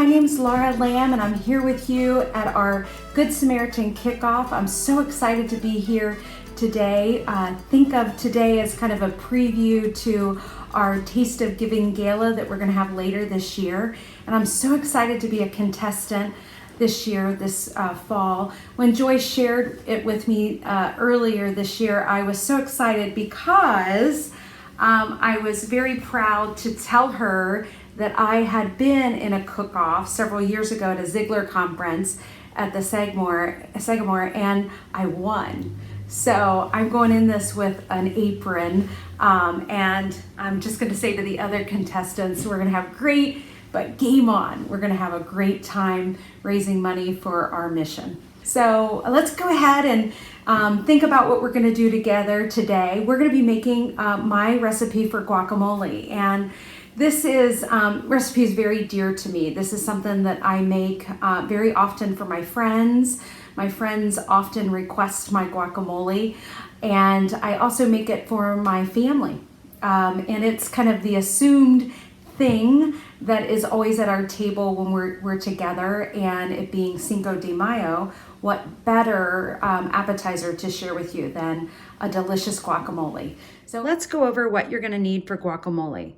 my name is Laura Lamb and I'm here with you at our Good Samaritan Kickoff. I'm so excited to be here today. Think of today as kind of a preview to our Taste of Giving Gala that we're going to have later this year. And I'm so excited to be a contestant this year, this fall. When Joy shared it with me earlier this year, I was so excited because I was very proud to tell her that I had been in a cook-off several years ago at a Ziegler conference at the Sagamore, and I won. So I'm going in this with an apron, and I'm just going to say to the other contestants, we're going to have great, but game on. We're going to have a great time raising money for our mission. So let's go ahead and think about what we're going to do together today. We're going to be making my recipe for guacamole, and this recipe is very dear to me. This is something that I make very often for my friends. My friends often request my guacamole, and I also make it for my family. And it's kind of the assumed thing that is always at our table when we're together, and it being Cinco de Mayo, what better appetizer to share with you than a delicious guacamole. So let's go over what you're going to need for guacamole.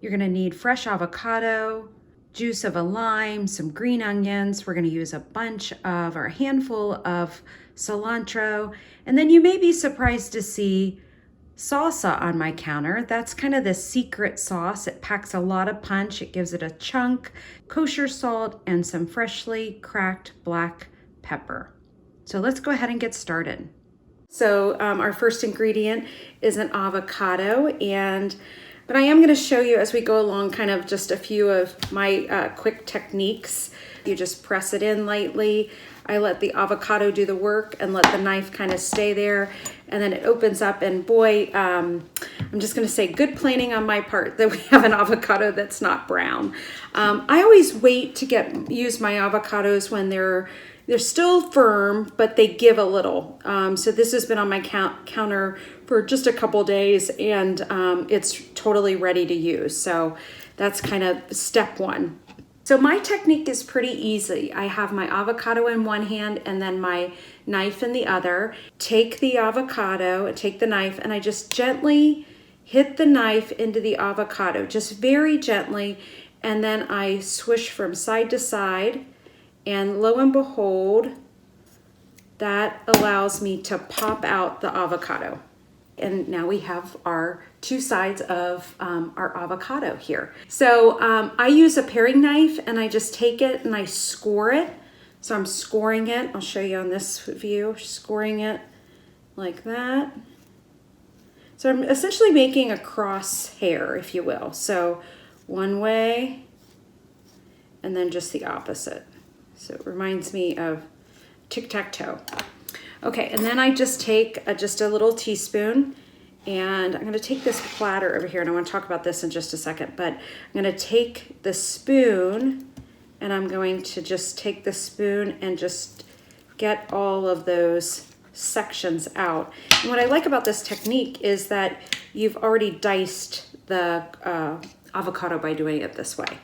You're going to need fresh avocado, juice of a lime, some green onions. We're going to use a handful of cilantro. And then you may be surprised to see salsa on my counter. That's kind of the secret sauce. It packs a lot of punch. It gives it a chunk, kosher salt, and some freshly cracked black pepper. So let's go ahead and get started. So our first ingredient is an avocado, but I am going to show you as we go along kind of just a few of my quick techniques. You just press it in lightly. I let the avocado do the work and let the knife kind of stay there, and then it opens up, and boy, I'm just going to say good planning on my part that we have an avocado that's not brown. I always wait to use my avocados when they're still firm, but they give a little. So this has been on my counter for just a couple days, and it's totally ready to use. So that's kind of step one. So my technique is pretty easy. I have my avocado in one hand and then my knife in the other. Take the avocado, take the knife, and I just gently hit the knife into the avocado, just very gently, and then I swish from side to side. And lo and behold, that allows me to pop out the avocado. And now we have our two sides of our avocado here. So I use a paring knife, and I just take it and I score it. So I'm scoring it. I'll show you on this view, scoring it like that. So I'm essentially making a crosshair, if you will. So one way and then just the opposite. So it reminds me of tic-tac-toe. Okay, and then I just take just a little teaspoon, and I'm going to take this platter over here, and I want to talk about this in just a second, but I'm going to take the spoon, and I'm going to just take the spoon and just get all of those sections out. And what I like about this technique is that you've already diced the avocado by doing it this way.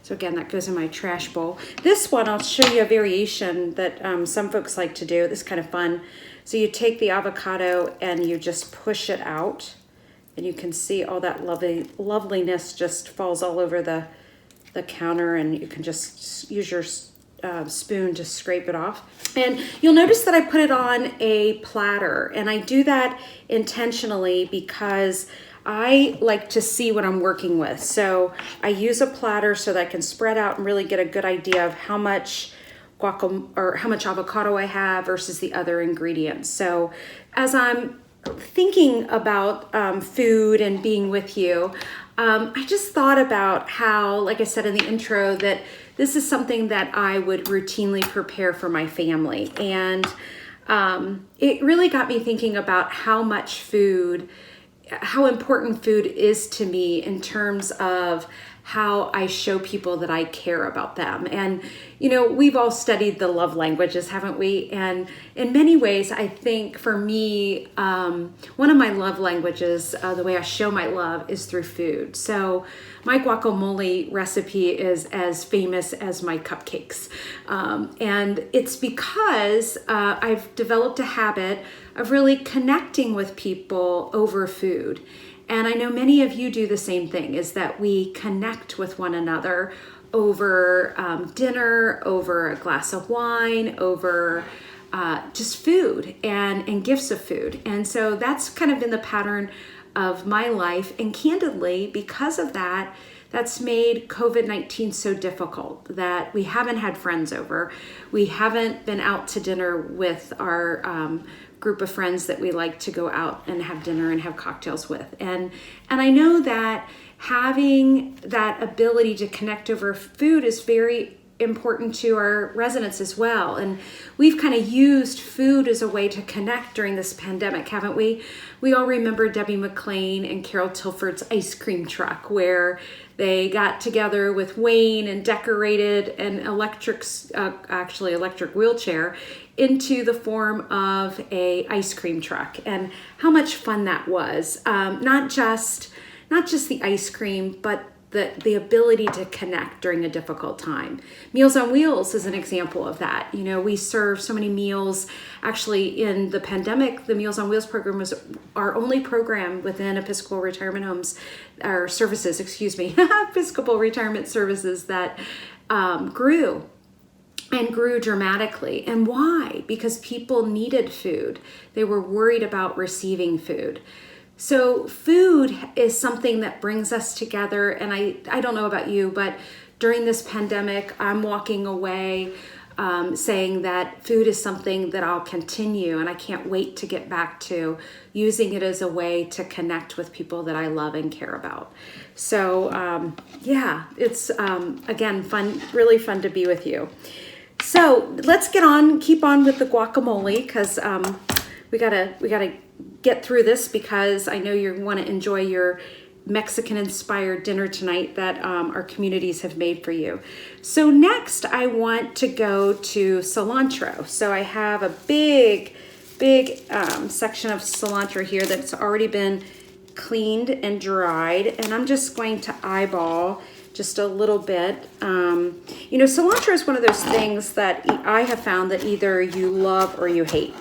So again, that goes in my trash bowl. This one, I'll show you a variation that some folks like to do. This is kind of fun. So you take the avocado and you just push it out, and you can see all that loveliness just falls all over the counter, and you can just use your spoon to scrape it off. And you'll notice that I put it on a platter, and I do that intentionally because I like to see what I'm working with. So I use a platter so that I can spread out and really get a good idea of how much avocado I have versus the other ingredients. So as I'm thinking about food and being with you, I just thought about how, like I said in the intro, that this is something that I would routinely prepare for my family. And it really got me thinking about how important food is to me in terms of how I show people that I care about them. And, you know, we've all studied the love languages, haven't we? And in many ways, I think for me, one of my love languages, the way I show my love is through food. So my guacamole recipe is as famous as my cupcakes. And it's because I've developed a habit of really connecting with people over food. And I know many of you do the same thing, is that we connect with one another over dinner, over a glass of wine, over just food and gifts of food. And so that's kind of been the pattern of my life. And candidly, because of that, that's made COVID-19 so difficult that we haven't had friends over. We haven't been out to dinner with our group of friends that we like to go out and have dinner and have cocktails with. And I know that having that ability to connect over food is very important to our residents as well. And we've kind of used food as a way to connect during this pandemic, haven't we? We all remember Debbie McClain and Carol Tilford's ice cream truck, where they got together with Wayne and decorated an electric wheelchair into the form of a ice cream truck, and how much fun that was. Not just the ice cream, but the ability to connect during a difficult time. Meals on Wheels is an example of that. You know, we serve so many meals. Actually, in the pandemic, the Meals on Wheels program was our only program within Episcopal Retirement Homes, or services, excuse me, Episcopal Retirement Services that grew dramatically. And why? Because people needed food. They were worried about receiving food. So food is something that brings us together. And I don't know about you, but during this pandemic, I'm walking away saying that food is something that I'll continue, and I can't wait to get back to using it as a way to connect with people that I love and care about. So yeah, it's again, fun, really fun to be with you. So let's keep on with the guacamole, because we gotta get through this, because I know you want to enjoy your Mexican-inspired dinner tonight that our communities have made for you. So next, I want to go to cilantro. So I have a big section of cilantro here that's already been cleaned and dried, and I'm just going to eyeball just a little bit. You know, cilantro is one of those things that I have found that either you love or you hate.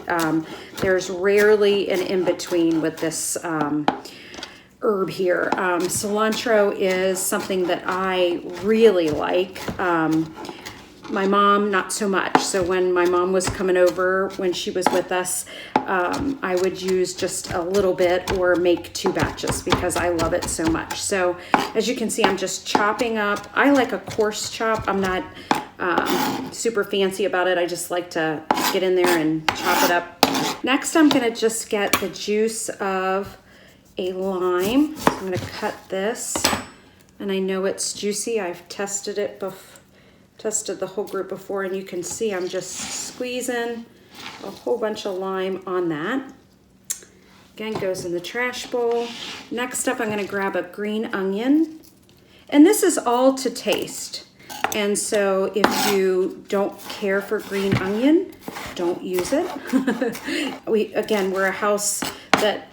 There's rarely an in-between with this herb here. Cilantro is something that I really like. My mom, not so much. So when my mom was coming over, when she was with us, I would use just a little bit or make 2 batches because I love it so much. So as you can see, I'm just chopping up. I like a coarse chop. I'm not super fancy about it. I just like to get in there and chop it up. Next, I'm gonna just get the juice of a lime. So I'm gonna cut this, and I know it's juicy. I've tested it tested the whole group before, and you can see I'm just squeezing a whole bunch of lime on that. Again, goes in the trash bowl. Next up, I'm gonna grab a green onion, and this is all to taste. And so if you don't care for green onion, don't use it. We're a house that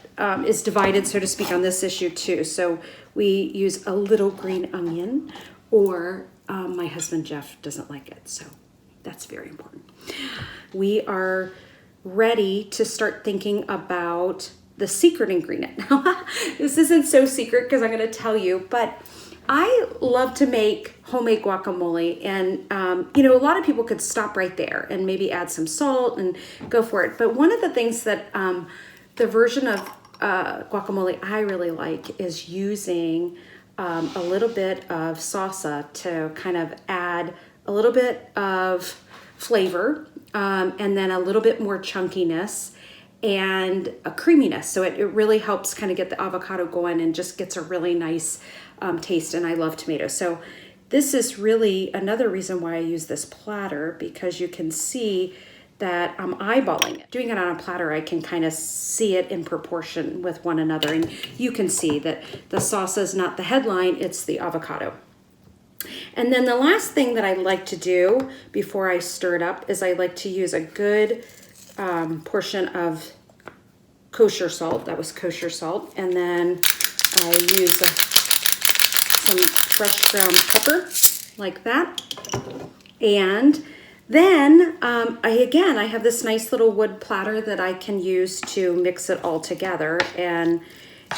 is divided, so to speak, on this issue too. So we use a little green onion, or my husband Jeff doesn't like it, so that's very important. We are ready to start thinking about the secret ingredient. This isn't so secret because I'm going to tell you, but I love to make homemade guacamole, and you know, a lot of people could stop right there and maybe add some salt and go for it. But one of the things that the version of guacamole I really like is using a little bit of salsa to kind of add a little bit of flavor, and then a little bit more chunkiness and a creaminess. So it really helps kind of get the avocado going and just gets a really nice taste. And I love tomatoes. So this is really another reason why I use this platter, because you can see that I'm eyeballing it. Doing it on a platter, I can kind of see it in proportion with one another. And you can see that the salsa is not the headline, it's the avocado. And then the last thing that I like to do before I stir it up is I like to use a good portion of kosher salt. That was kosher salt. And then I use some fresh ground pepper like that. And then I have this nice little wood platter that I can use to mix it all together. And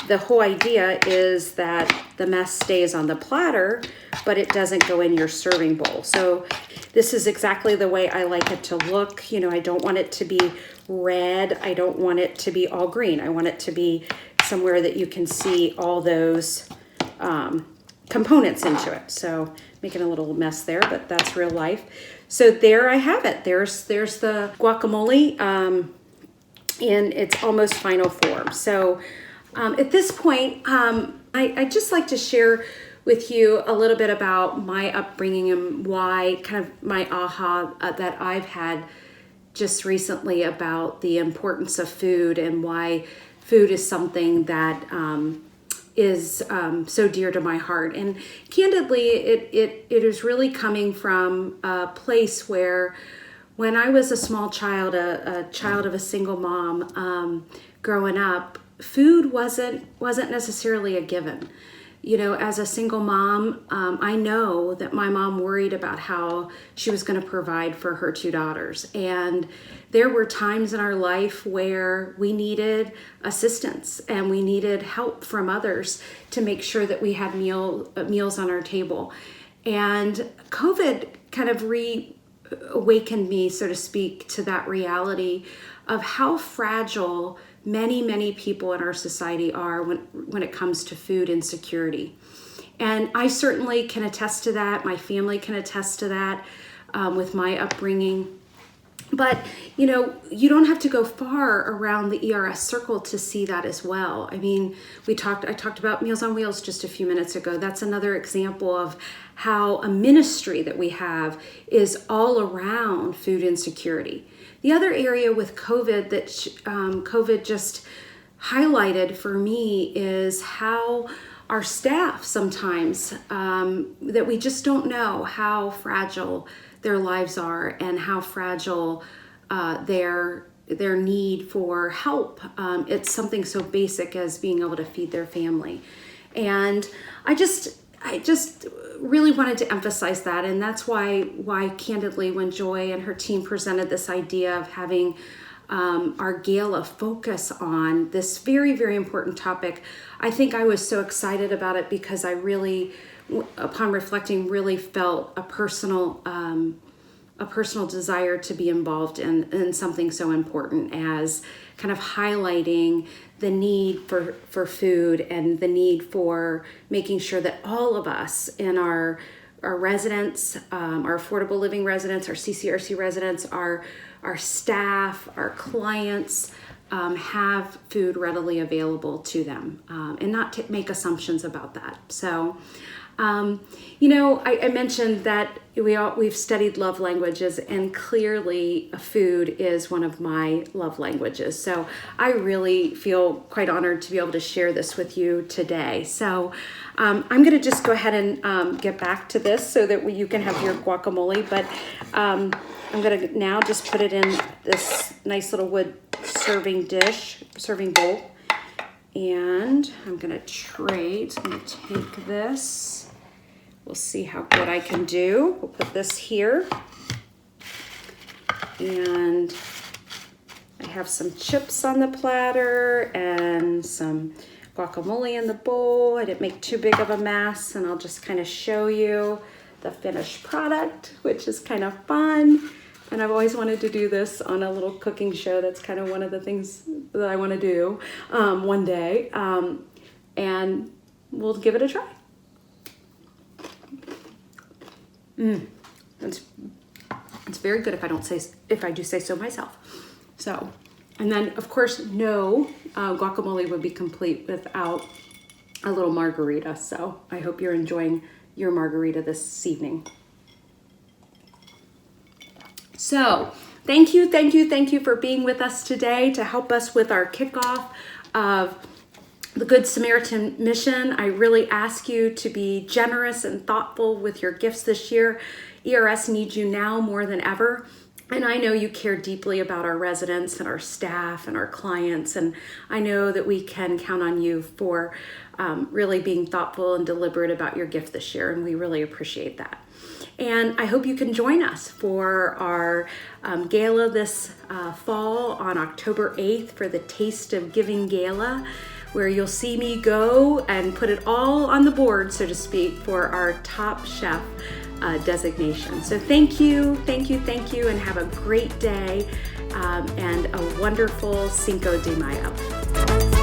the whole idea is that the mess stays on the platter, but it doesn't go in your serving bowl. So this is exactly the way I like it to look. You know, I don't want it to be red. I don't want it to be all green. I want it to be somewhere that you can see all those components into it. So making a little mess there, but that's real life. So there I have it. There's the guacamole in its almost final form. So at this point, I'd just like to share with you a little bit about my upbringing and why kind of my aha that I've had just recently about the importance of food and why food is something that is so dear to my heart. And candidly, it is really coming from a place where when I was a small child, a child of a single mom growing up, food wasn't necessarily a given. You know, as a single mom, I know that my mom worried about how she was going to provide for her two daughters. And there were times in our life where we needed assistance and we needed help from others to make sure that we had meals on our table. And COVID kind of reawakened me, so to speak, to that reality of how fragile many people in our society are when it comes to food insecurity. And I certainly can attest to that. My family can attest to that with my upbringing. But, you know, you don't have to go far around the ERS circle to see that as well. I mean, I talked about Meals on Wheels just a few minutes ago. That's another example of how a ministry that we have is all around food insecurity. The other area with COVID that COVID just highlighted for me is how our staff sometimes, that we just don't know how fragile their lives are and how fragile their need for help. It's something so basic as being able to feed their family. And I just really wanted to emphasize that, and that's why candidly, when Joy and her team presented this idea of having our gala focus on this very, very important topic, I think I was so excited about it because I really, upon reflecting, really felt a personal desire to be involved in something so important as kind of highlighting the need for food and the need for making sure that all of us in our residents, our affordable living residents, our CCRC residents, our staff, our clients have food readily available to them, and not to make assumptions about that. So, you know, I mentioned that we've studied love languages, and clearly food is one of my love languages. So I really feel quite honored to be able to share this with you today. So I'm going to just go ahead and get back to this so that you can have your guacamole. But I'm going to now just put it in this nice little wood serving bowl. And I'm going to I'm going to take this. We'll see how good I can do. We'll put this here. And I have some chips on the platter and some guacamole in the bowl. I didn't make too big of a mess, and I'll just kind of show you the finished product, which is kind of fun. And I've always wanted to do this on a little cooking show. That's kind of one of the things that I want to do one day. And we'll give it a try. It's very good if I do say so myself. So, and then of course, no guacamole would be complete without a little margarita. So I hope you're enjoying your margarita this evening. So thank you for being with us today to help us with our kickoff of the Good Samaritan mission, I really ask you to be generous and thoughtful with your gifts this year. ERS needs you now more than ever. And I know you care deeply about our residents and our staff and our clients. And I know that we can count on you for really being thoughtful and deliberate about your gift this year. And we really appreciate that. And I hope you can join us for our gala this fall on October 8th for the Taste of Giving Gala, where you'll see me go and put it all on the board, so to speak, for our top chef designation. So thank you, and have a great day and a wonderful Cinco de Mayo.